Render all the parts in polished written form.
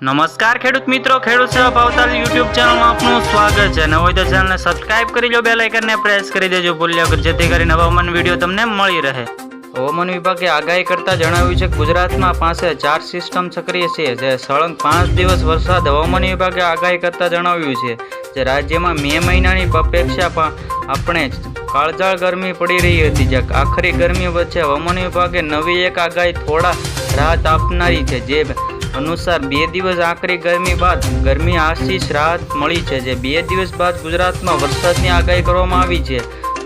નમસ્કાર ખેડૂત મિત્રો, ખેડૂત સેવા ભાવતાલ યુટ્યુબ ચેનલમાં આપનું સ્વાગત છે। નવો હોય તો ચેનલને સબસ્ક્રાઇબ કરી લો, બેલ આઇકનને પ્રેસ કરી દેજો ભૂલ્યા વગર, જેથી કરીને હવામાન વિડીયો તમને મળી રહે। હવામાન વિભાગે આગાહી કરતા જણાવ્યું છે કે ગુજરાતમાં પાસે 4 સિસ્ટમ સક્રિય છે, જે સળંગ 5 દિવસ વરસાદ હવામાન વિભાગે આગાહી કરતા જણાવ્યું છે। જે રાજ્યમાં મે મહિનાની અપેક્ષા આપણે કાળઝાળ ગરમી પડી રહી હતી, જે આખરી ગરમી વચ્ચે હવામાન વિભાગે નવી એક આગાહી થોડા રાહત આપનારી છે। જે અનુસાર 2 દિવસ આકરી ગરમી બાદ ગરમી આશિષ રાહત મળી છે। જે 2 દિવસ બાદ ગુજરાતમાં વરસાદની આગાહી કરવામાં આવી છે।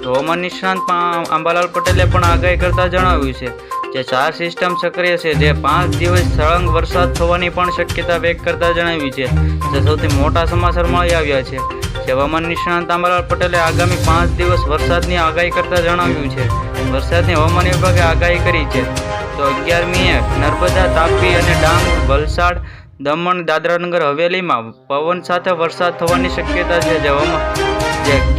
હવામાન નિષ્ણાંત અંબાલાલ પટેલે પણ આગાહી કરતા જણાવ્યું છે જે 4 સિસ્ટમ સક્રિય છે, જે 5 દિવસ સળંગ વરસાદ થવાની પણ શક્યતા વ્યક્ત કરતા જણાવ્યું છે। જે સૌથી મોટા સમાચાર મળી આવ્યા છે। હવામાન નિષ્ણાંત અંબાલાલ પટેલે આગામી 5 દિવસ વરસાદની આગાહી કરતા જણાવ્યું છે। વરસાદની હવામાન વિભાગે આગાહી કરી છે તો 11 મીએ નર્મદા, તાપી અને ડાંગ, વલસાડ, દમણ, દાદરાનગર હવેલીમાં પવન સાથે વરસાદ થવાની શક્યતા છે। જે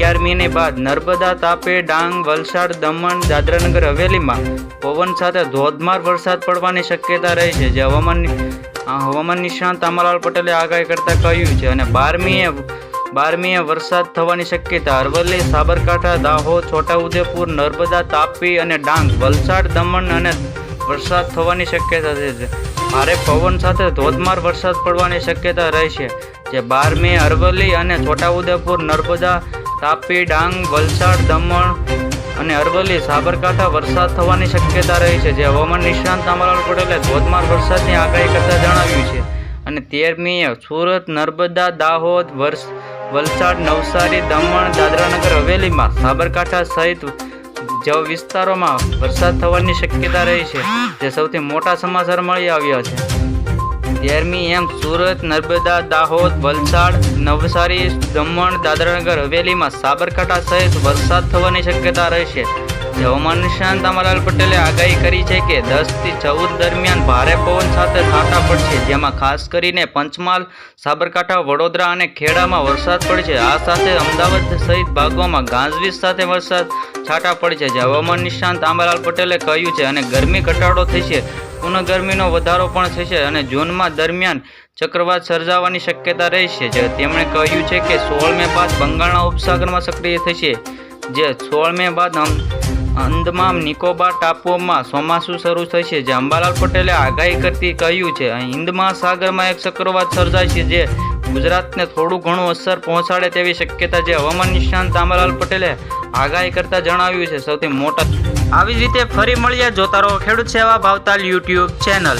11 મીની બાદ નર્મદા, તાપી, ડાંગ, વલસાડ, દમણ, દાદરાનગર હવેલીમાં પવન સાથે ધોધમાર વરસાદ પડવાની શક્યતા રહી છે। જે હવામાન નિષ્ણાંત અંબાલાલ પટેલે આગાહી કરતા કહ્યું છે। અને 12 મીએ વરસાદ થવાની શક્યતા અરવલ્લી, સાબરકાંઠા, દાહોદ, છોટાઉદેપુર, નર્મદા, તાપી અને ડાંગ, વલસાડ, દમણ અને વરસાદ થવાની શક્યતા છે। ભારે પવન સાથે ધોધમાર વરસાદ પડવાની શક્યતા રહેશે। જે 12 મે અરવલ્લી અને છોટાઉદેપુર, નર્મદા, તાપી, ડાંગ, વલસાડ, દમણ અને અરવલ્લી, સાબરકાંઠા વરસાદ થવાની શક્યતા રહી છે। જે હવામાન નિષ્ણાંત અંબાલાલ પટેલે ધોધમાર વરસાદની આગાહી કરતા જણાવ્યું છે। અને 13 મીએ સુરત, નર્મદા, દાહોદ, વલસાડ, નવસારી, દમણ, દાદરાનગર હવેલીમાં, સાબરકાંઠા સહિત જેવા વિસ્તારોમાં વરસાદ થવાની શક્યતા રહી છે। જે સૌથી મોટા સમાચાર મળી આવ્યા છે। 13 મી સુરત, નર્મદા, દાહોદ, વલસાડ, નવસારી, દમણ, દાદરાનગર હવેલીમાં, સાબરકાંઠા સહિત વરસાદ થવાની શક્યતા રહેશે। હવામાન નિષ્ણાંત અંબાલાલ પટેલે આગાહી કરી છે કે 10 થી 14 દરમિયાન ભારે પવન સાથે છાંટા પડશે, જેમાં ખાસ કરીને પંચમહાલ, સાબરકાંઠા, વડોદરા અને ખેડામાં વરસાદ પડશે। આ સાથે અમદાવાદ સહિત ભાગોમાં ગાજવીજ સાથે વરસાદ છાંટા પડશે। જે હવામાન નિષ્ણાંત અંબાલાલ પટેલે કહ્યું છે। અને ગરમી ઘટાડો થશે, પુનઃ ગરમીનો વધારો પણ થશે અને જૂનમાં દરમિયાન ચક્રવાત સર્જાવાની શક્યતા રહેશે। જે તેમણે કહ્યું છે કે 16 મે બાદ બંગાળના ઉપસાગરમાં સક્રિય થશે। જે 16 મે બાદ અંદમાન નિકોબાર ટાપુઓમાં ચોમાસું શરૂ થશે। જે અંબાલાલ પટેલે આગાહી કરતી કહ્યું છે હિન્દ મહાસાગરમાં એક ચક્રવાત સર્જાય છે, જે ગુજરાતને થોડું ઘણું અસર પહોંચાડે તેવી શક્યતા। જે હવામાન નિષ્ણાંત અંબાલાલ પટેલે આગાહી કરતા જણાવ્યું છે સૌથી મોટા। આવી જ રીતે ફરી મળીએ, જોતા રહો ખેડૂત સેવા ભાવતાલ યુટ્યુબ ચેનલ।